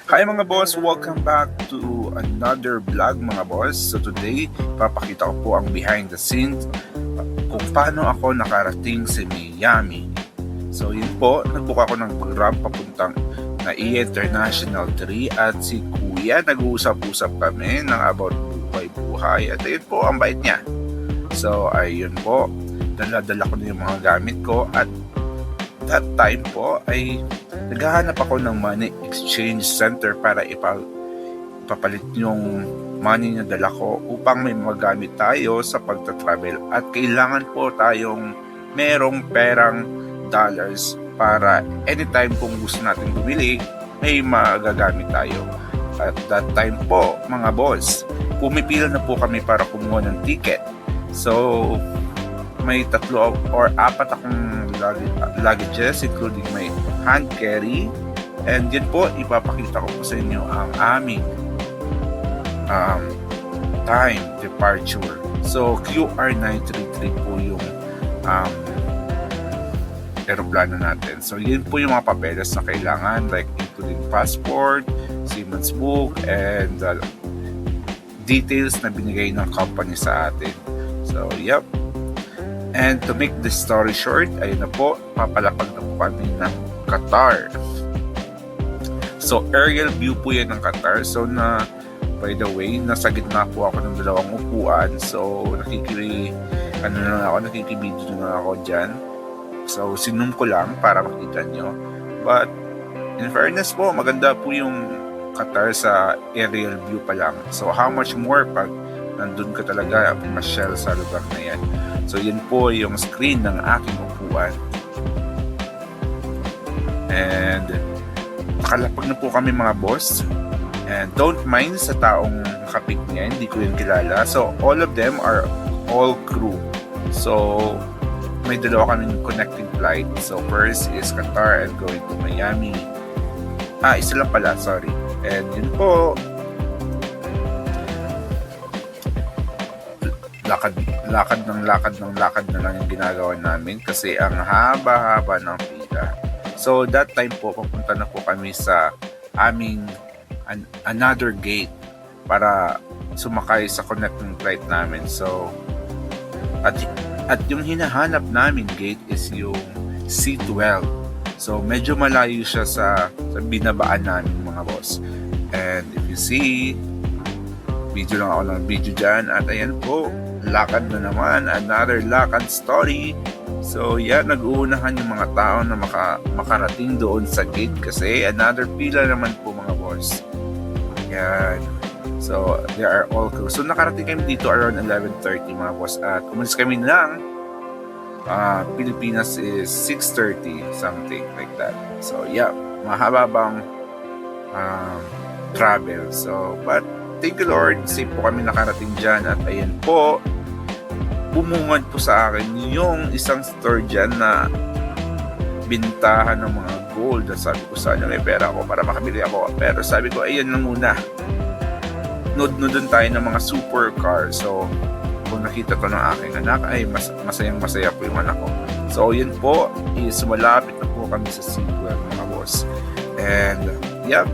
Hi mga boss! Welcome back to another vlog mga boss. So today, papakita ko po ang behind the scenes kung paano ako nakarating sa Miami. So yun po, nagbook ako ng Grab papuntang NAIA International 3 at si Kuya nag-uusap-usap kami ng about buhay-buhay at ayun po ang bait niya. So ayun po, dala-dala ko na yung mga gamit ko at that time po ay naghahanap ako ng money exchange center para ipapalit yung money na dala ko upang may magamit tayo sa pagta-travel at kailangan po tayong merong perang dollars para anytime kung gusto natin bumili may magagamit tayo. At that time po mga boss, pumipila na po kami para kumuha ng ticket. So may 3 or 4 akong luggages including my hand carry, and yun po ipapakita ko po sa inyo ang aming time departure. So QR933 po yung aeroplano natin. So yun po yung mga papeles na kailangan, like including passport, seaman's book, and details na binigay ng company sa atin. So yep. And to make the story short, ayun na po, papalapag na po kami ng Qatar. So aerial view po yan ng Qatar. So by the way, nasa gitna po ako ng 2 upuan. So nakikibidyo na ako dyan. So sinum ko lang para makita nyo. But in fairness po, maganda po yung Qatar sa aerial view pa lang. So how much more pag nandun ka talaga pumasyal sa lugar na yan. So yun po yung screen ng aking upuan. And nakalapag na po kami mga boss. And don't mind sa taong nakapik niya, hindi ko yun kilala. So all of them are all crew. So may 2 kaming connecting flight. So first is Qatar and going to Miami. Isa lang pala, sorry. And yun po, lakad na lang yung ginagawa namin kasi ang haba-haba ng pila. So that time po, papunta na po kami sa aming another gate para sumakay sa connecting flight namin. So at yung hinahanap namin gate is yung C12. So medyo malayo siya sa binabaan namin mga boss. And if you see, video lang ako ng video dyan at ayan po, lakad na naman, another lakad story. So yan, nag-uunahan yung mga tao na makarating doon sa gate kasi another pila naman po mga boss. Yan. So they are all crew. So nakarating kami dito around 11:30 mga boss at umalis kami ng Pilipinas is 6:30 something like that. So yeah, mahaba bang travel. So but thank you Lord, safe po kami nakarating dyan at ayan po, bumungad po sa akin yung isang store dyan na bintahan ng mga gold. Sabi ko sana may pera ako para makabili ako, pero sabi ko ayan na muna, nod-nodon tayo ng mga supercar. So kung nakita to ng aking anak ay masayang masaya po yung anak ko. So yun po is malapit na po kami sa SeaWorld mga boss. And yep,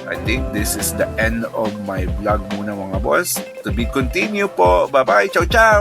I think this is the end of my vlog muna mga boss. To be continue po. Bye bye. Ciao ciao.